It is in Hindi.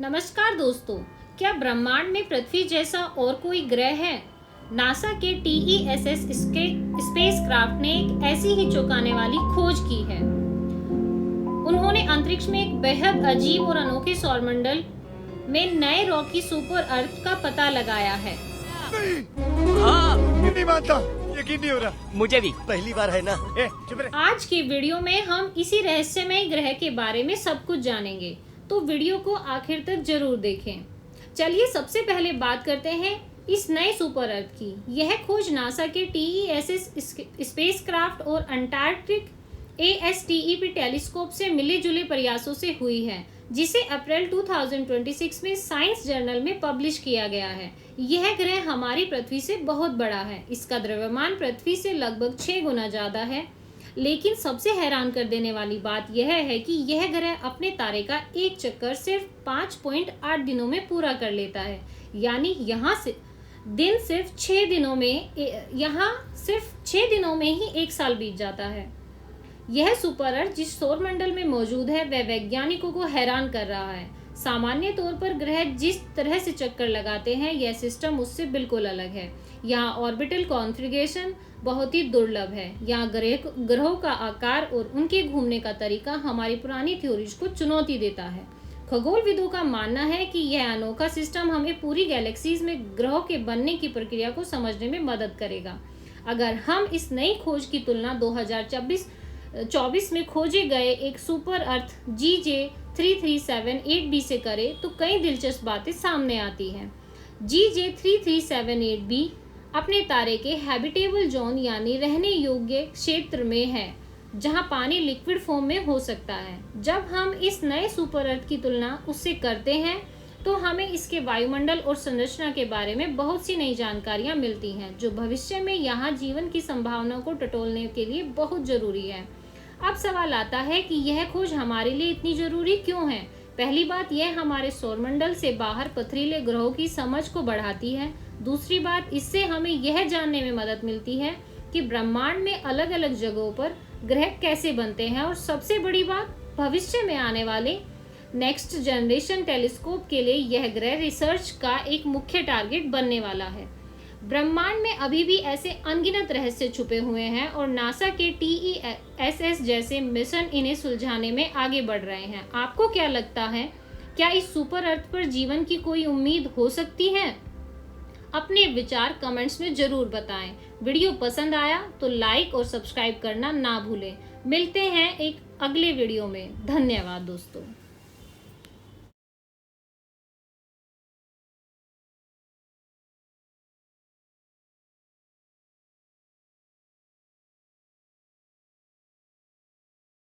नमस्कार दोस्तों, क्या ब्रह्मांड में पृथ्वी जैसा और कोई ग्रह है? नासा के TESS स्पेसक्राफ्ट ने एक ऐसी ही चौंकाने वाली खोज की है। उन्होंने अंतरिक्ष में एक बेहद अजीब और अनोखे सौरमंडल में नए रॉकी सुपर अर्थ का पता लगाया है। हाँ, नहीं मानता, यकीन नहीं हो रहा। मुझे भी पहली बार है ना। चुप रहे। आज की वीडियो में हम इसी रहस्यमय ग्रह के बारे में सब कुछ जानेंगे, तो वीडियो को आखिर तक जरूर देखें। चलिए सबसे पहले बात करते हैं इस नए सुपर अर्थ की। यह खोज नासा के TESS स्पेसक्राफ्ट और अंटार्कटिक ASTEP टेलीस्कोप से मिले जुले प्रयासों से हुई है, जिसे अप्रैल 2026 में साइंस जर्नल में पब्लिश किया गया है। यह ग्रह हमारी पृथ्वी से बहुत बड़ा है। इसका द्रव्यमान पृथ्वी से लगभग 6 गुना ज़्यादा है। लेकिन सबसे हैरान कर देने वाली बात यह है कि यह ग्रह अपने तारे का एक चक्कर सिर्फ 5.8 दिनों में पूरा कर लेता है। यानी यहाँ सिर्फ 6 दिनों में ही एक साल बीत जाता है। यह सुपर अर्थ जिस सौरमंडल में मौजूद है वह वैज्ञानिकों को हैरान कर रहा है। सामान्य तौर पर ग्रह जिस तरह से चक्कर लगाते हैं, यह सिस्टम उससे बिल्कुल अलग है। यहाँ ऑर्बिटल कॉन्फ़िगरेशन बहुत ही दुर्लभ है। यहाँ ग्रहों का आकार और उनके घूमने का तरीका हमारी पुरानी थ्योरीज को चुनौती देता है। खगोलविदों का मानना है कि यह अनोखा सिस्टम हमें पूरी गैलेक्सीज में ग्रहों के बनने की प्रक्रिया को समझने में मदद करेगा। अगर हम इस नई खोज की तुलना 2024 में खोजे गए एक सुपर अर्थ GJ3378b से करें तो कई दिलचस्प बातें सामने आती हैं। GJ3378b अपने तारे के हैबिटेबल जोन यानी रहने योग्य क्षेत्र में है, जहां पानी लिक्विड फॉर्म में हो सकता है। जब हम इस नए सुपर अर्थ की तुलना उससे करते हैं तो हमें इसके वायुमंडल और संरचना के बारे में बहुत सी नई जानकारियां मिलती हैं, जो भविष्य में यहाँ जीवन की संभावना को टटोलने के लिए बहुत जरूरी है। अब सवाल आता है कि यह खोज हमारे लिए इतनी जरूरी क्यों है? पहली बात, यह हमारे सौरमंडल से बाहर पथरीले ग्रहों की समझ को बढ़ाती है। दूसरी बात, इससे हमें यह जानने में मदद मिलती है कि ब्रह्मांड में अलग अलग जगहों पर ग्रह कैसे बनते हैं। और सबसे बड़ी बात, भविष्य में आने वाले नेक्स्ट जनरेशन टेलीस्कोप के लिए यह ग्रह रिसर्च का एक मुख्य टारगेट बनने वाला है। ब्रह्मांड में अभी भी ऐसे अनगिनत रहस्य छुपे हुए हैं और नासा के TESS जैसे मिशन इन्हें सुलझाने में आगे बढ़ रहे हैं। आपको क्या लगता है, क्या इस सुपर अर्थ पर जीवन की कोई उम्मीद हो सकती है? अपने विचार कमेंट्स में जरूर बताएं। वीडियो पसंद आया तो लाइक और सब्सक्राइब करना ना भूलें। मिलते हैं एक अगले वीडियो में। धन्यवाद दोस्तों।